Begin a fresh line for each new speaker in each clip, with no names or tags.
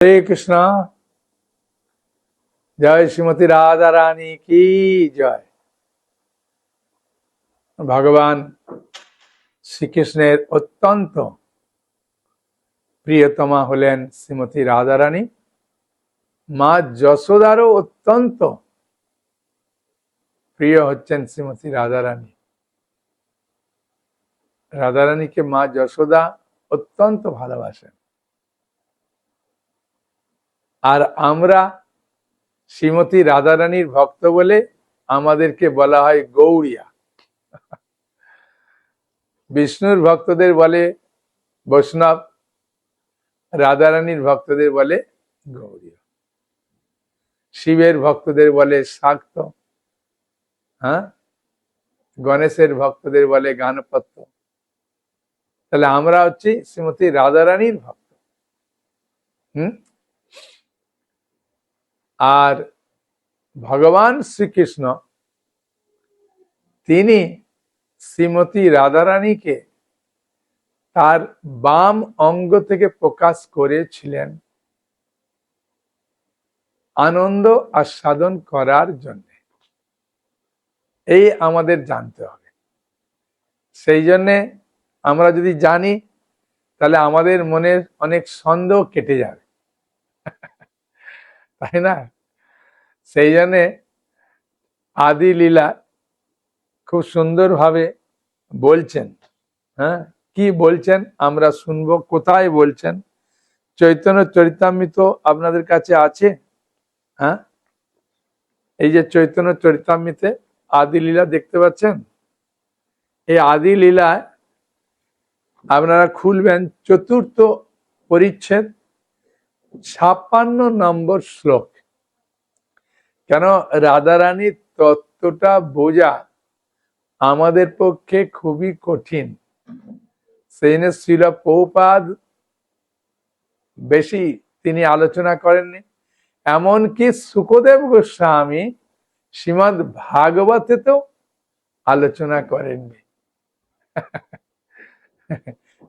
हरे कृष्णा। जय श्रीमती राधा रानी की जय। भगवान শ্রীকৃষ্ণের অত্যন্ত প্রিয়তমা হলেন শ্রীমতী রাধা রানী। মা যশোদারও অত্যন্ত প্রিয় হচ্ছেন শ্রীমতী রাধা রানী। রাধা রানীকে মা যশোদা অত্যন্ত ভালোবাসেন। আর আমরা শ্রীমতী রাধা রানীর ভক্ত বলে আমাদেরকে বলা হয় গৌড়িয়া। বিষ্ণুর ভক্তদের বলে বৈষ্ণব, রাধারানীর ভক্তদের বলে গৌড়ীয়, শিবের ভক্তদের বলে শাক্ত, গণেশের ভক্তদের বলে গানপত্য। তাহলে আমরা হচ্ছি শ্রীমতী রাধারানীর ভক্ত। আর ভগবান শ্রীকৃষ্ণ তিনি শ্রীমতী রাধারানীকে তার বাম অঙ্গ থেকে প্রকাশ করেছিলেন আনন্দ আস্বাদন করার জন্য। এই আমাদের জানতে হবে। সেই জন্যে আমরা যদি জানি তাহলে আমাদের মনের অনেক সন্দেহ কেটে যাবে, তাই না? সেই জন্যে আদি লীলা খুব সুন্দরভাবে বলছেন। কি বলছেন আমরা শুনবো। কোথায় বলছেন? চৈতন্য চরিতামৃত আপনাদের কাছে আছে। এই যে চৈতন্য চরিতামৃতে আদি লীলা দেখতে পাচ্ছেন। এই আদি লীলায় আপনারা খুলবেন চতুর্থ পরিচ্ছেদ 56 নম্বর শ্লোক। কেন রাধারানীর তত্ত্বটা বোঝা আমাদের পক্ষে খুবই কঠিন। সেই জন্য শ্রীল প্রভুপাদ বেশি তিনি আলোচনা করেননি। এমনকি সুখদেব গোস্বামী শ্রীমদ ভাগবতেতেও আলোচনা করেননি।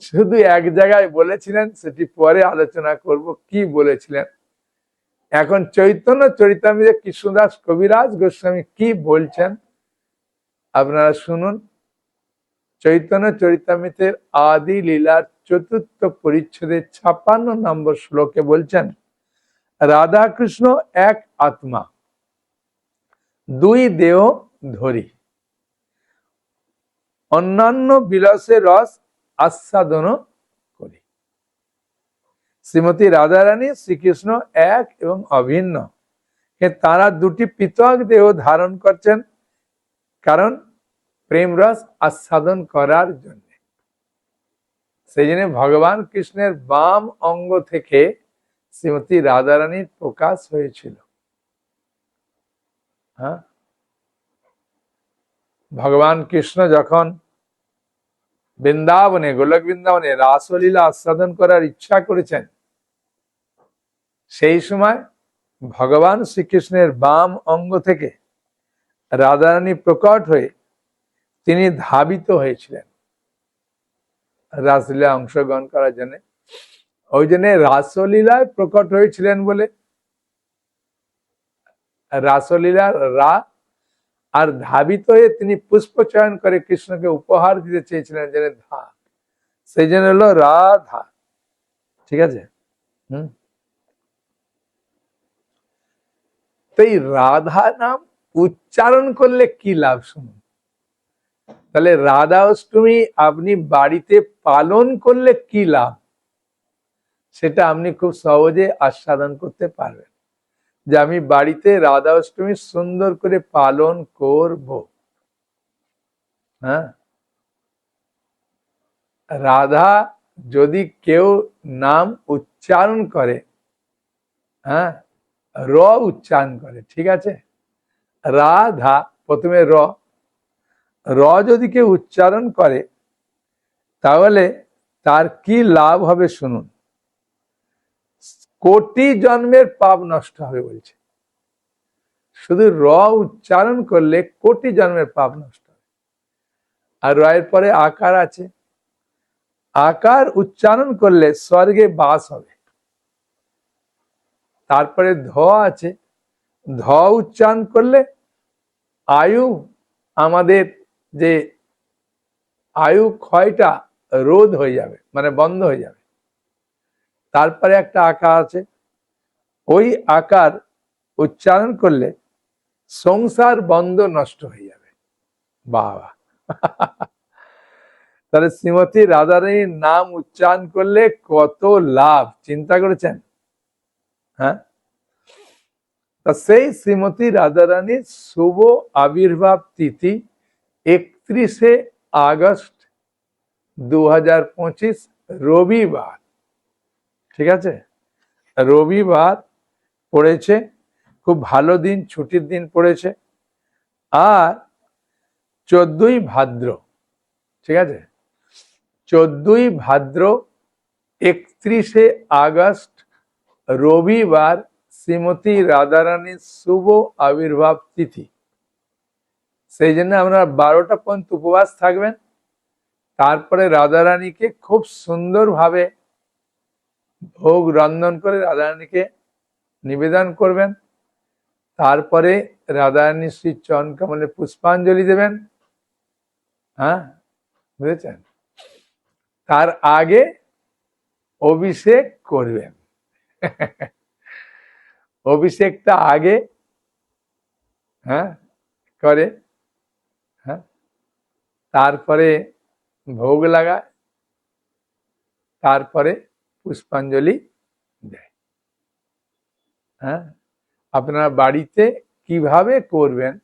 শুধু এক জায়গায় বলেছিলেন, সেটি পরে আলোচনা করব কি বলেছিলেন। এখন চৈতন্য চরিতামৃতে কৃষ্ণদাস কবিরাজ গোস্বামী কি বলছেন আপনারা শুনুন। চৈতন্য চরিতামৃতের আদি লীলার চতুর্থ পরিচ্ছেদে 56 নম্বর শ্লোকে বলছেন, রাধা কৃষ্ণ এক আত্মা, দুই দেহ ধরি, অন্যান্য বিলাসের রস আস্বাদন করি। শ্রীমতী রাধারানী শ্রীকৃষ্ণ এক এবং অভিন্ন। তারা দুটি পৃথক দেহ ধারণ করছেন কারণ প্রেম রস আস্বাদন করার জন্য। সেই জন্য ভগবান কৃষ্ণের বাম অঙ্গ থেকে শ্রীমতী রাধারানীর প্রকাশ হয়েছিল। ভগবান কৃষ্ণ যখন বৃন্দাবনে, গোলক বৃন্দাবনে রাসলীলা আস্বাদন করার ইচ্ছা করেছেন, সেই সময় ভগবান শ্রীকৃষ্ণের বাম অঙ্গ থেকে রাধারানী প্রকট হয়ে তিনি ধাবিত হয়েছিলেন রাসলীলা অংশগ্রহণ করার জন্য। ওই জন্য রাসলীলায় প্রকট হয়েছিলেন বলে রাসলীলার রা, আর ধাবিত হয়ে তিনি পুষ্প চয়ন করে কৃষ্ণকে উপহার দিতে চেয়েছিলেন যেন ধা, সেই জন্য হলো রাধা। ঠিক আছে। তো এই রাধা নাম উচ্চারণ করলে কি লাভ শুনুন। তাহলে রাধা অষ্টমী আপনি বাড়িতে পালন করলে কি লাভ, সেটা আপনি খুব সহজে আস্বাদন করতে পারবেন যে আমি বাড়িতে রাধা অষ্টমী সুন্দর করে পালন করব। রাধা যদি কেউ নাম উচ্চারণ করে, র উচ্চারণ করে, ঠিক আছে, রাধা প্রথমে র, র যদি কেউ উচ্চারণ করে তাহলে তার কি লাভ হবে শুনুন। কোটি জন্মের পাপ নষ্ট হবে বলছে। শুধু র উচ্চারণ করলে কোটি জন্মের পাপ নষ্ট হবে। আর রয়ের পরে আকার আছে, আকার উচ্চারণ করলে স্বর্গে বাস হবে। তারপরে ধ আছে, ধ উচ্চারণ করলে আয়ু, আমাদের যে আয়ু ক্ষয়টা রোধ হয়ে যাবে, মানে বন্ধ হয়ে যাবে। তারপরে একটা আকার আছে, ওই আকার উচ্চারণ করলে সংসার বন্ধ নষ্ট হয়ে যাবে। বাবা! তাহলে শ্রীমতী রাধারানীর নাম উচ্চারণ করলে কত লাভ, চিন্তা করেছেন? হ্যাঁ, তা সেই শ্রীমতী রাধারানীর শুভ আবির্ভাব তিথি 31শে আগস্ট 2025 রবিবার। ঠিক আছে, রবিবার পড়েছে, খুব ভালো দিন, ছুটির দিন পড়েছে। আর 14ই ভাদ্র, ঠিক আছে, 14ই ভাদ্র 31শে আগস্ট রবিবার শ্রীমতী রাধারানীর শুভ আবির্ভাব তিথি। সেই জন্য আপনারা 12টা পর্যন্ত উপবাস থাকবেন। তারপরে রাধারানীকে খুব সুন্দরভাবে ভোগ রন্ধন করে রাধারানীকে নিবেদন করবেন। তারপরে রাধারানী শ্রী চরণ কমলে পুষ্পাঞ্জলি দেবেন। হ্যাঁ, বুঝেছেন? তার আগে অভিষেক করবেন। অভিষেকটা আগে হ্যাঁ করে, হ্যাঁ, তারপরে ভোগ লাগায়, তারপরে পুষ্পাঞ্জলি দেয়। হ্যাঁ, আপনারা বাড়িতে কিভাবে করবেন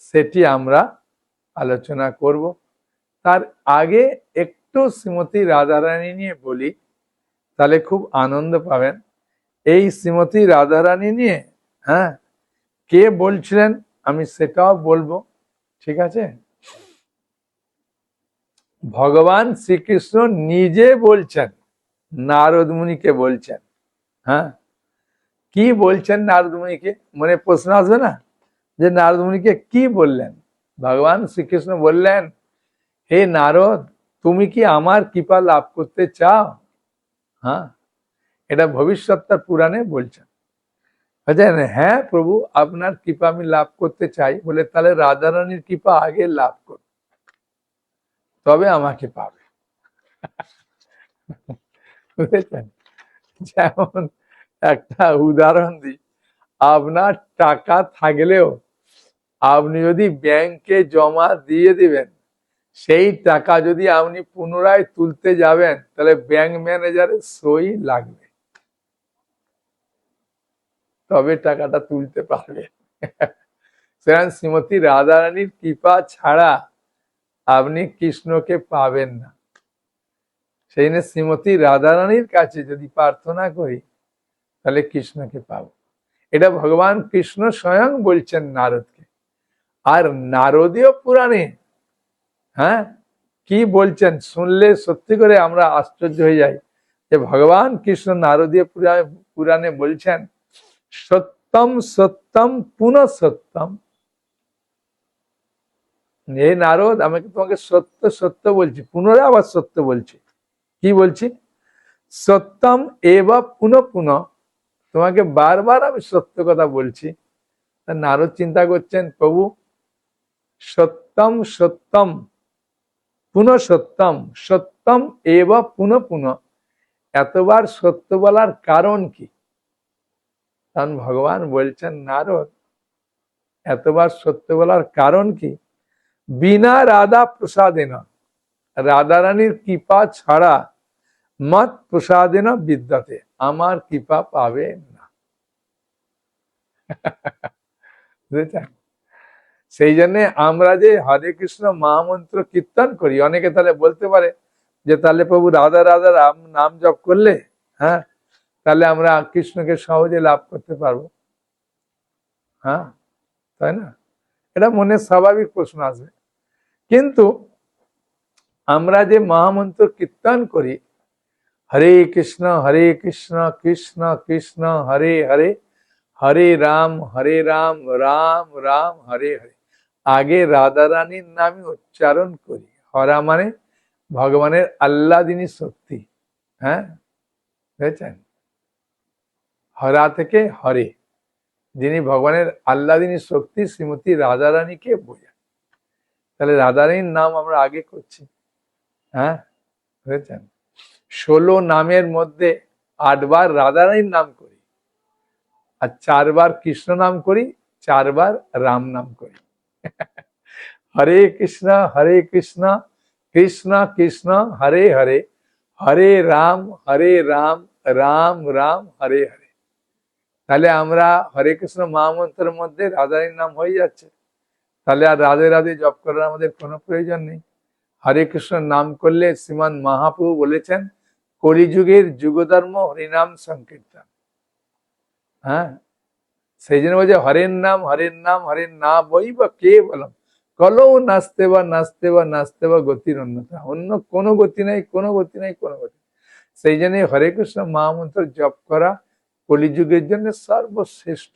সেটি আমরা আলোচনা করব। তার আগে একটু শ্রীমতী রাধারানী নিয়ে বলি, তাহলে খুব আনন্দ পাবেন। এই শ্রীমতী রাধারানী নিয়ে হ্যাঁ কে বলছিলেন আমি সেটাও বলবো, ঠিক আছে? ভগবান শ্রীকৃষ্ণ নিজে বলছেন, নারদ মুনিকে বলছেন। হ্যাঁ, কি বলছেন নারদ মুনিকে? মনে প্রশ্ন আসবে না যে নারদ মুনিকে কি বললেন? ভগবান শ্রীকৃষ্ণ বললেন, হে নারদ, তুমি কি আমার কৃপা লাভ করতে চাও? হ্যাঁ, এটা ভবিষ্যৎটার পুরাণে বলছেন। হ্যাঁ প্রভু, আপনার কৃপা আমি লাভ করতে চাই। বলে তাহলে রাধারানীর কৃপা আগে লাভ করো, তবে আমাকে পাবে। বুঝেছেন? যেমন একটা উদাহরণ দিই, আপনার টাকা থাকলেও আপনি যদি ব্যাংকে জমা দিয়ে দিবেন, সেই টাকা যদি আপনি পুনরায় তুলতে যাবেন, তাহলে ব্যাংক ম্যানেজারের সই লাগবে, তবে টাকাটা তুলতে পারবে। সেখানে শ্রীমতী রাধারানীর কৃপা ছাড়া আপনি কৃষ্ণকে পাবেন না। সেই জন্য শ্রীমতী রাধারানীর কাছে যদি প্রার্থনা করি, তাহলে কৃষ্ণকে পাবো। এটা ভগবান কৃষ্ণ স্বয়ং বলছেন নারদকে। আর নারদীয় পুরাণে হ্যাঁ কি বলছেন শুনলে সত্যি করে আমরা আশ্চর্য হয়ে যাই, যে ভগবান কৃষ্ণ নারদীয় পুরাণে বলছেন, সত্যম সত্যম পুনঃ সত্যম। হে নারদ, আমাকে তোমাকে সত্য সত্য বলছি, পুনরায় আবার সত্য বলছি। কি বলছি? সত্যম এবা পুনঃ পুনঃ, তোমাকে বারবার আমি সত্য কথা বলছি। নারদ চিন্তা করছেন, প্রভু সত্যম সত্যম পুনঃ সত্যম, সত্যম এবা পুনঃ পুনঃ, এতবার সত্য বলার কারণ কি? তখন ভগবান বলছেন, নারদ, এতবার সত্য বলার কারণ কি? বিনা রাধা প্রসাদেন, রাধারানীর কৃপা ছাড়া মত প্রসাদেন বিদ্যাতে, আমার কৃপা পাবে না। বুঝেছেন? সেই জন্য আমরা যে হরে কৃষ্ণ মহামন্ত্র কীর্তন করি, অনেকে তাহলে বলতে পারে যে তাহলে প্রভু রাধা রাধা রাম নাম জপ করলে হ্যাঁ তাহলে আমরা কৃষ্ণকে সহজে লাভ করতে পারবো। হ্যাঁ, তাই না? এটা মনে স্বাভাবিক প্রশ্ন আসবে। কিন্তু আমরা যে মহামন্ত্র কীর্তন করি, হরে কৃষ্ণ কৃষ্ণ কৃষ্ণ হরে হরে, হরে রাম রাম রাম হরে হরে, আগে রাধা রানীর নামে উচ্চারণ করি। হরা মানে ভগবানের আল্লাদিনী শক্তি। হ্যাঁ, বুঝেছেন? হরা থেকে হরে, যিনি ভগবানের আহ্লাদিনী শক্তি শ্রীমতী রাধারানীকে বোঝান। তাহলে রাধারানীর নাম আমরা আগে করছি। হ্যাঁ, বুঝেছেন? 16 নামের মধ্যে 8 বার রাধারানীর নাম করি, আর 4 বার কৃষ্ণ নাম করি, 4 বার রাম নাম করি। হরে কৃষ্ণ কৃষ্ণ কৃষ্ণ হরে হরে, হরে রাম রাম রাম হরে হরে। তাহলে আমরা হরে কৃষ্ণ মহামন্ত্রের মধ্যে রাধারানীর নাম হয়ে যাচ্ছে। তাহলে আর রাধে রাধে জপ করার আমাদের কোনো প্রয়োজন নেই। হরে কৃষ্ণ নাম করলে শ্রীমান মহাপ্রভু বলেছেন কলিযুগের যুগধর্ম হরিনাম সংকীর্তন। হ্যাঁ, সেই জন্য বলছে হরের নাম বই বা কে বলম কলৌ নাচতে বা গতির অন্যতা, অন্য কোনো গতি নাই, কোনো গতি নাই, কোনো গতি। সেই জন্য হরে কৃষ্ণ মহামন্ত্র জপ করা কলিযুগের জন্য সর্বশ্রেষ্ঠ